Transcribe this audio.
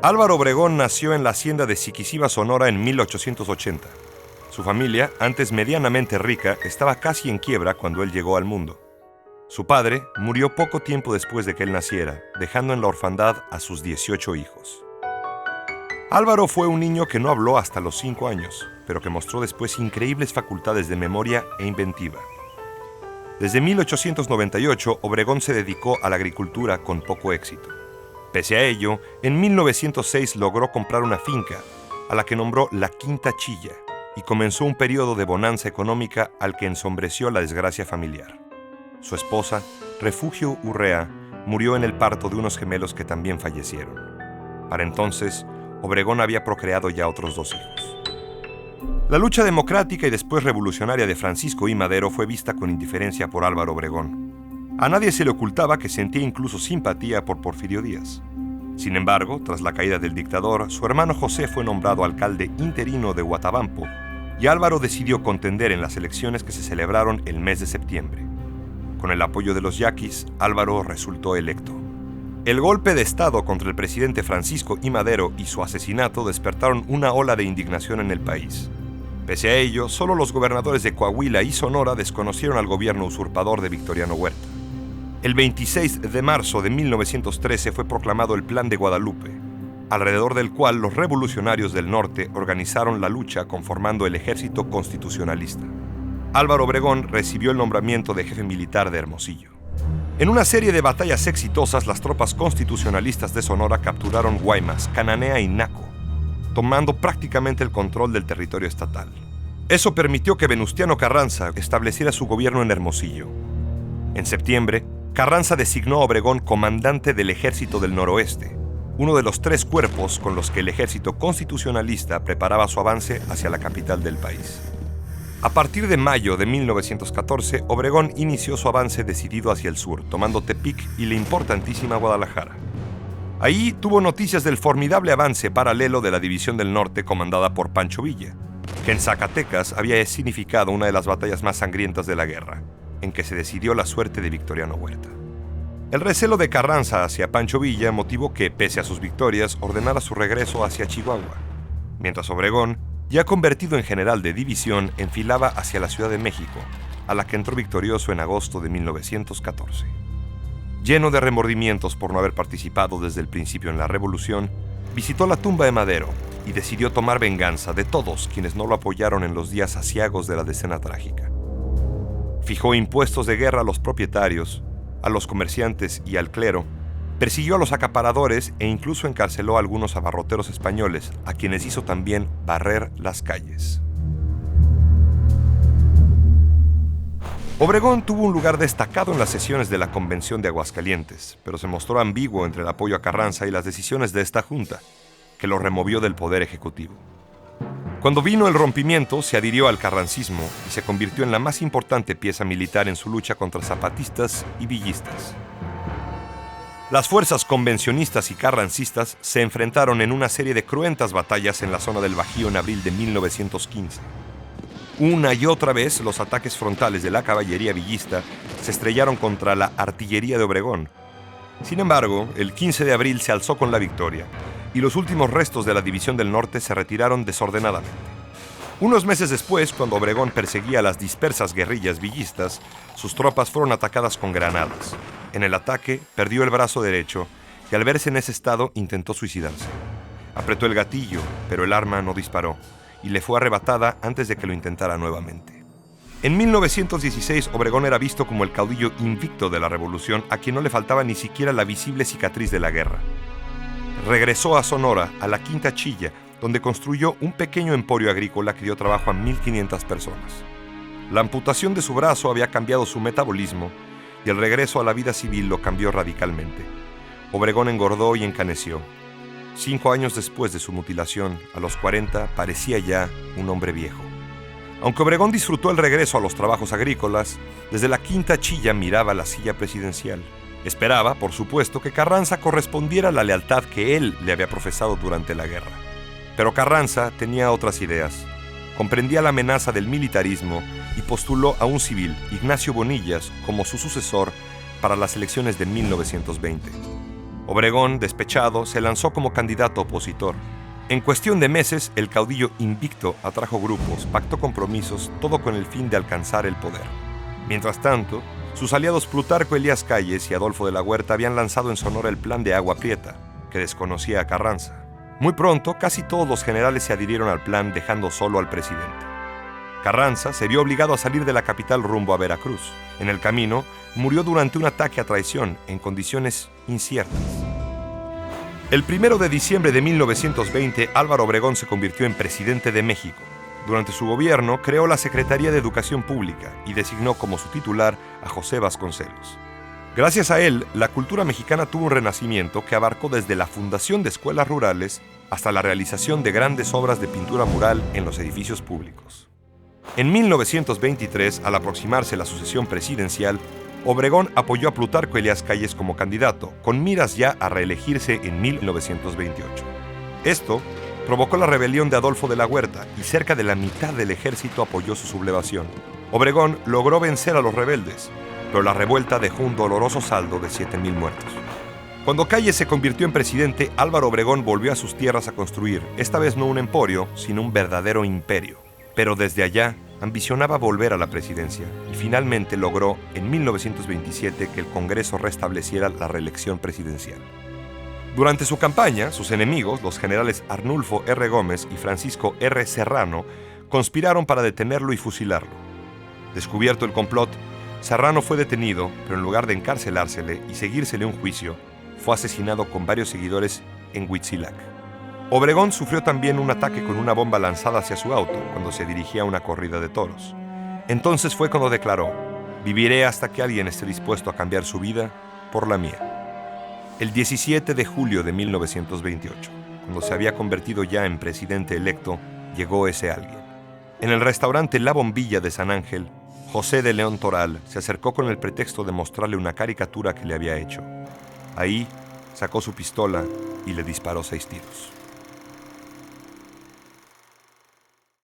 Álvaro Obregón nació en la hacienda de Siquicíba, Sonora, en 1880. Su familia, antes medianamente rica, estaba casi en quiebra cuando él llegó al mundo. Su padre murió poco tiempo después de que él naciera, dejando en la orfandad a sus 18 hijos. Álvaro fue un niño que no habló hasta los 5 años, pero que mostró después increíbles facultades de memoria e inventiva. Desde 1898, Obregón se dedicó a la agricultura con poco éxito. Pese a ello, en 1906 logró comprar una finca, a la que nombró La Quinta Chilla, y comenzó un periodo de bonanza económica al que ensombreció la desgracia familiar. Su esposa, Refugio Urrea, murió en el parto de unos gemelos que también fallecieron. Para entonces, Obregón había procreado ya otros 2 hijos. La lucha democrática y después revolucionaria de Francisco I. Madero fue vista con indiferencia por Álvaro Obregón. A nadie se le ocultaba que sentía incluso simpatía por Porfirio Díaz. Sin embargo, tras la caída del dictador, su hermano José fue nombrado alcalde interino de Huatabampo y Álvaro decidió contender en las elecciones que se celebraron el mes de septiembre. Con el apoyo de los yaquis, Álvaro resultó electo. El golpe de Estado contra el presidente Francisco I. Madero y su asesinato despertaron una ola de indignación en el país. Pese a ello, solo los gobernadores de Coahuila y Sonora desconocieron al gobierno usurpador de Victoriano Huerta. El 26 de marzo de 1913 fue proclamado el Plan de Guadalupe, alrededor del cual los revolucionarios del norte organizaron la lucha conformando el Ejército Constitucionalista. Álvaro Obregón recibió el nombramiento de jefe militar de Hermosillo. En una serie de batallas exitosas, las tropas constitucionalistas de Sonora capturaron Guaymas, Cananea y Naco, tomando prácticamente el control del territorio estatal. Eso permitió que Venustiano Carranza estableciera su gobierno en Hermosillo. En septiembre, Carranza designó a Obregón comandante del Ejército del Noroeste, uno de los 3 cuerpos con los que el ejército constitucionalista preparaba su avance hacia la capital del país. A partir de mayo de 1914, Obregón inició su avance decidido hacia el sur, tomando Tepic y la importantísima Guadalajara. Ahí tuvo noticias del formidable avance paralelo de la División del Norte comandada por Pancho Villa, que en Zacatecas había significado una de las batallas más sangrientas de la guerra, en que se decidió la suerte de Victoriano Huerta. El recelo de Carranza hacia Pancho Villa motivó que, pese a sus victorias, ordenara su regreso hacia Chihuahua, mientras Obregón, ya convertido en general de división, enfilaba hacia la Ciudad de México, a la que entró victorioso en agosto de 1914. Lleno de remordimientos por no haber participado desde el principio en la revolución, visitó la tumba de Madero y decidió tomar venganza de todos quienes no lo apoyaron en los días aciagos de la decena trágica. Fijó impuestos de guerra a los propietarios, a los comerciantes y al clero, persiguió a los acaparadores e incluso encarceló a algunos abarroteros españoles, a quienes hizo también barrer las calles. Obregón tuvo un lugar destacado en las sesiones de la Convención de Aguascalientes, pero se mostró ambiguo entre el apoyo a Carranza y las decisiones de esta junta, que lo removió del poder ejecutivo. Cuando vino el rompimiento, se adhirió al carrancismo y se convirtió en la más importante pieza militar en su lucha contra zapatistas y villistas. Las fuerzas convencionistas y carrancistas se enfrentaron en una serie de cruentas batallas en la zona del Bajío en abril de 1915. Una y otra vez, los ataques frontales de la caballería villista se estrellaron contra la artillería de Obregón. Sin embargo, el 15 de abril se alzó con la victoria, y los últimos restos de la División del Norte se retiraron desordenadamente. Unos meses después, cuando Obregón perseguía a las dispersas guerrillas villistas, sus tropas fueron atacadas con granadas. En el ataque, perdió el brazo derecho y al verse en ese estado intentó suicidarse. Apretó el gatillo, pero el arma no disparó y le fue arrebatada antes de que lo intentara nuevamente. En 1916, Obregón era visto como el caudillo invicto de la revolución, a quien no le faltaba ni siquiera la visible cicatriz de la guerra. Regresó a Sonora, a la Quinta Chilla, donde construyó un pequeño emporio agrícola que dio trabajo a 1,500 personas. La amputación de su brazo había cambiado su metabolismo y el regreso a la vida civil lo cambió radicalmente. Obregón engordó y encaneció. 5 años después de su mutilación, a los 40, parecía ya un hombre viejo. Aunque Obregón disfrutó el regreso a los trabajos agrícolas, desde la Quinta Chilla miraba la silla presidencial. Esperaba, por supuesto, que Carranza correspondiera a la lealtad que él le había profesado durante la guerra. Pero Carranza tenía otras ideas. Comprendía la amenaza del militarismo y postuló a un civil, Ignacio Bonillas, como su sucesor para las elecciones de 1920. Obregón, despechado, se lanzó como candidato opositor. En cuestión de meses, el caudillo invicto atrajo grupos, pactó compromisos, todo con el fin de alcanzar el poder. Mientras tanto, sus aliados Plutarco Elías Calles y Adolfo de la Huerta habían lanzado en Sonora el Plan de Agua Prieta, que desconocía a Carranza. Muy pronto, casi todos los generales se adhirieron al plan, dejando solo al presidente. Carranza se vio obligado a salir de la capital rumbo a Veracruz. En el camino, murió durante un ataque a traición en condiciones inciertas. El 1 de diciembre de 1920, Álvaro Obregón se convirtió en presidente de México. Durante su gobierno, creó la Secretaría de Educación Pública y designó como su titular a José Vasconcelos. Gracias a él, la cultura mexicana tuvo un renacimiento que abarcó desde la fundación de escuelas rurales hasta la realización de grandes obras de pintura mural en los edificios públicos. En 1923, al aproximarse la sucesión presidencial, Obregón apoyó a Plutarco Elías Calles como candidato, con miras ya a reelegirse en 1928. Esto provocó la rebelión de Adolfo de la Huerta y cerca de la mitad del ejército apoyó su sublevación. Obregón logró vencer a los rebeldes, pero la revuelta dejó un doloroso saldo de 7,000 muertos. Cuando Calles se convirtió en presidente, Álvaro Obregón volvió a sus tierras a construir, esta vez no un emporio, sino un verdadero imperio. Pero desde allá, ambicionaba volver a la presidencia y finalmente logró, en 1927, que el Congreso restableciera la reelección presidencial. Durante su campaña, sus enemigos, los generales Arnulfo R. Gómez y Francisco R. Serrano, conspiraron para detenerlo y fusilarlo. Descubierto el complot, Serrano fue detenido, pero en lugar de encarcelársele y seguírsele un juicio, fue asesinado con varios seguidores en Huitzilac. Obregón sufrió también un ataque con una bomba lanzada hacia su auto cuando se dirigía a una corrida de toros. Entonces fue cuando declaró: «Viviré hasta que alguien esté dispuesto a cambiar su vida por la mía». El 17 de julio de 1928, cuando se había convertido ya en presidente electo, llegó ese alguien. En el restaurante La Bombilla de San Ángel, José de León Toral se acercó con el pretexto de mostrarle una caricatura que le había hecho. Ahí sacó su pistola y le disparó 6 tiros.